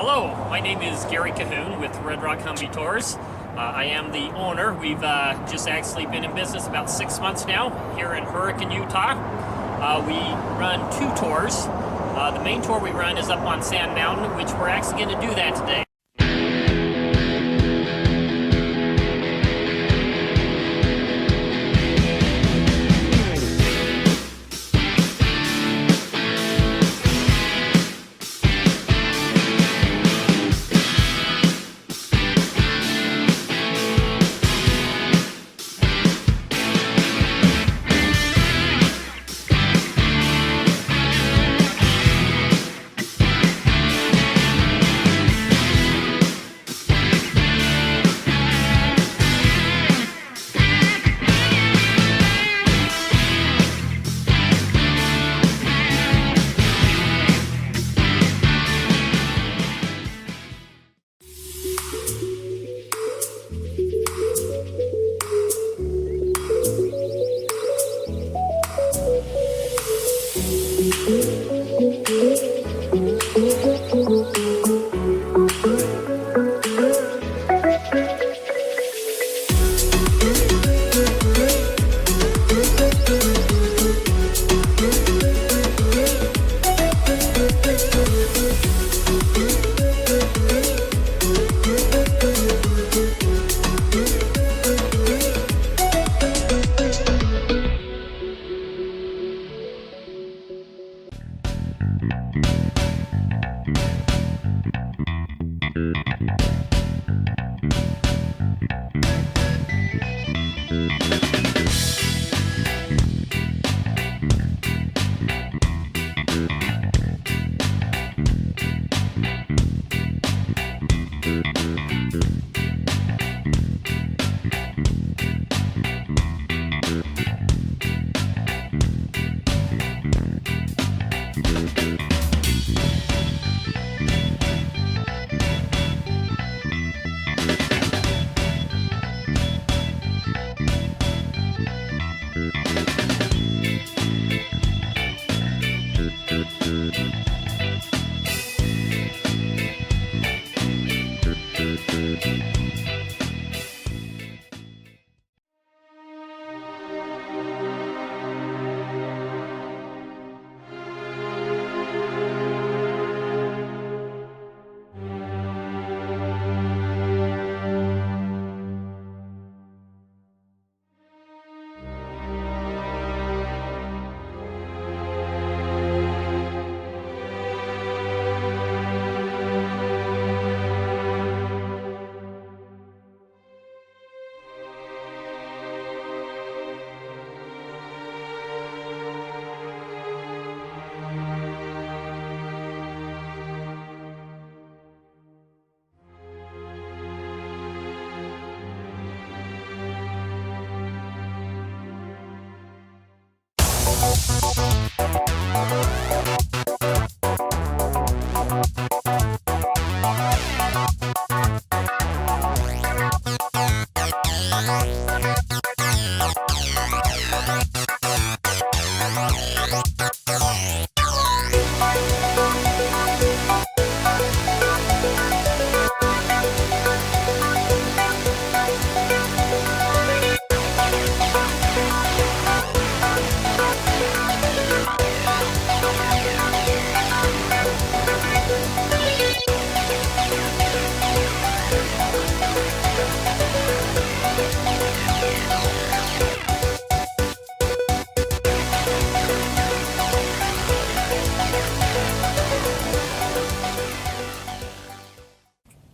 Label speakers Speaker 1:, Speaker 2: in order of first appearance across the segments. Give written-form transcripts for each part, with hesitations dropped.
Speaker 1: Hello, my name is Gary Cahoon with Red Rock Humvee Tours. I am the owner. We've just actually been in business about 6 months now here in Hurricane, Utah. We run 2 tours. The main tour we run is up on Sand Mountain, which we're actually going to do that today.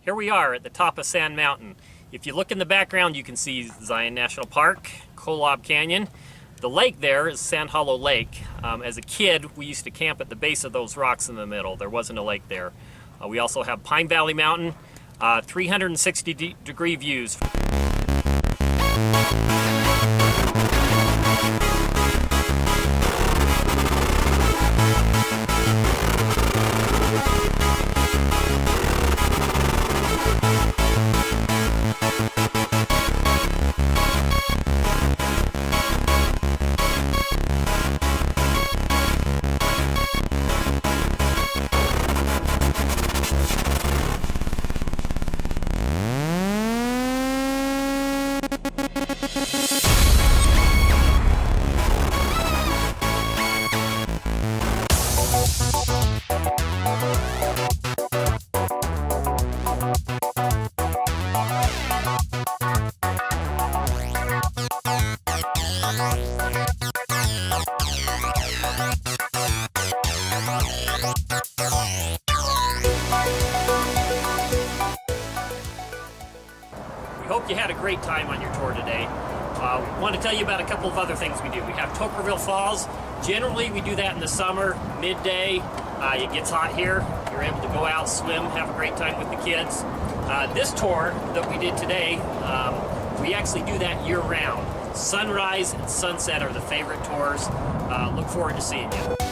Speaker 1: Here we are at the top of Sand Mountain. If you look in the background, you can see Zion National Park, Kolob Canyon. The lake there is Sand Hollow Lake. As a kid, we used to camp at the base of those rocks in the middle. There wasn't a lake there. We also have Pine Valley Mountain, 360-degree views. We hope you had a great time on your tour today. We want to tell you about a couple of other things we do. We have Tokerville Falls. Generally, we do that in the summer, midday. It gets hot here. You're able to go out, swim, have a great time with the kids. This tour that we did today, we actually do that year-round. Sunrise and sunset are the favorite tours. Look forward to seeing you.